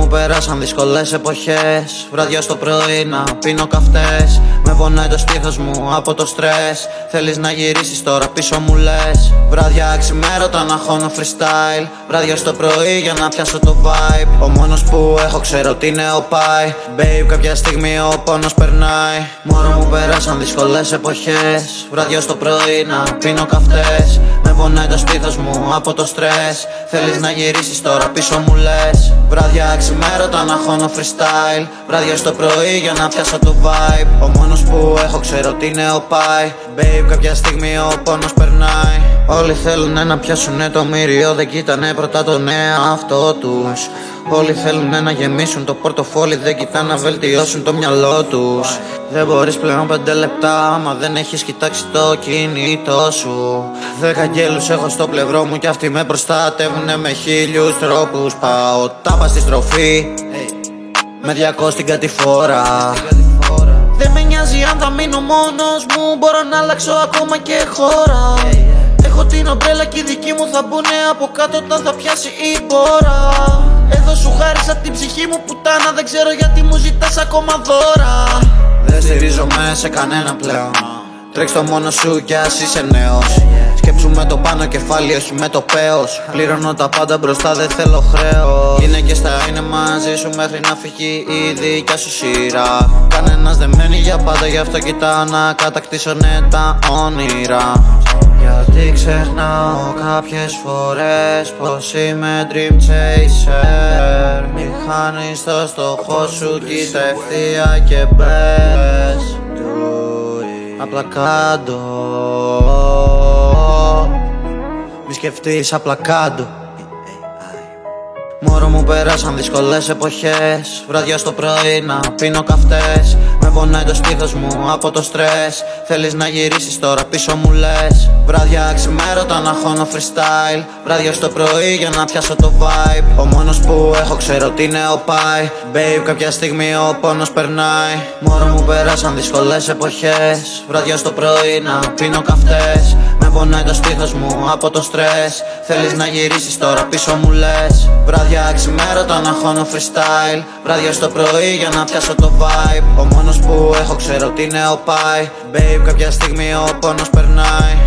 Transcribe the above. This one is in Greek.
πέρασαν δύσκολες εποχές. Βράδια στο πρωί να πίνω καυτές. Με πονάει το στήθος μου από το στρες. Θέλεις να γυρίσεις τώρα πίσω μου λες. Βράδια αξιμέρωτα να χώνω freestyle. Βράδια στο πρωί για να πιάσω το vibe. Ο μόνος που έχω ξέρω τι νέο πάει. Babe κάποια στιγμή ο πόνος περνάει. Μωρό μου πέρασαν δύσκολες εποχές. Βράδια στο πρωί να πίνω καυτές. Με πονάει το στήθος μου από το στρες. Θέλεις να γυρίσεις τώρα πίσω μου λες. Βράδια αξιμέρωτα να χώνω freestyle. Βράδια στο πρωί για να πιάσω το vibe. Ο μόνος που έχω ξέρω τι νέο πάει. Babe κάποια στιγμή ο πόνος περνάει. Όλοι θέλουνε να πιάσουνε το μύριο, δεν κοίτανε πρώτα τον εαυτό τους. Όλοι θέλουνε να γεμίσουν το πορτοφόλι, δεν κοιτάνε να βελτιώσουν το μυαλό τους. Δεν μπορείς πλέον 5 λεπτά άμα δεν έχεις κοιτάξει το κινητό σου. 10 αγγέλους έχω στο πλευρό μου κι αυτοί με προστατεύουνε με 1000 τρόπους. Πάω τάπα στη στροφή με 200 την κατηφόρα. Δεν με νοιάζει αν θα μείνω μόνος μου, μπορώ να αλλάξω ακόμα και χώρα. Έχω την ομπρέλα και οι δικοί μου θα μπουνε από κάτω όταν θα πιάσει η πόρα. Εδώ σου χάρισα την ψυχή μου πουτάνα, δεν ξέρω γιατί μου ζητάς ακόμα δώρα. Δεν στηρίζομαι σε κανένα πλέον. Τρέξ' το μόνο σου κι ας είσαι νέος. Σκέψου με το πάνω κεφάλι, όχι με το πέος. Πληρώνω τα πάντα μπροστά, δεν θέλω χρέος. Γυναίκες θα είναι μαζί σου μέχρι να φύγει η δικιά σου σειρά. Κανένας δεν μένει για πάντα, γι' αυτό κοιτάω να κατακτήσω ναι τα όνειρα. Γιατί ξεχνάω κάποιες φορές πως είμαι dream chaser. Μη χάνεις το στόχο σου, κοίτα ευθεία και μπες. Απλά κάτω. Μη σκεφτείς, απλά κάτω. Μωρό μου πέρασαν δύσκολες εποχές. Βράδια στο πρωί να πίνω καυτές. Με πονάει το στήθος μου από το στρες. Θέλεις να γυρίσεις τώρα πίσω μου λες. Βράδια αξιμέρωτα να χώνω freestyle. Βράδια στο πρωί για να πιάσω το vibe. Ο μόνος που έχω ξέρω τι νέο πάει. Babe κάποια στιγμή ο πόνος περνάει. Μωρό μου πέρασαν δύσκολες εποχές. Βράδια στο πρωί να πίνω καυτές. Με πονάει το στήθος μου από το στρες. Θέλεις να γυρίσεις τώρα πίσω μου λες. Βράδια αξιμέρωτα να χώνω freestyle. Βράδια στο πρωί για να πιάσω το vibe. Ο μόνος που έχω ξέρω τι νέο πάει. Babe κάποια στιγμή ο πόνος περνάει.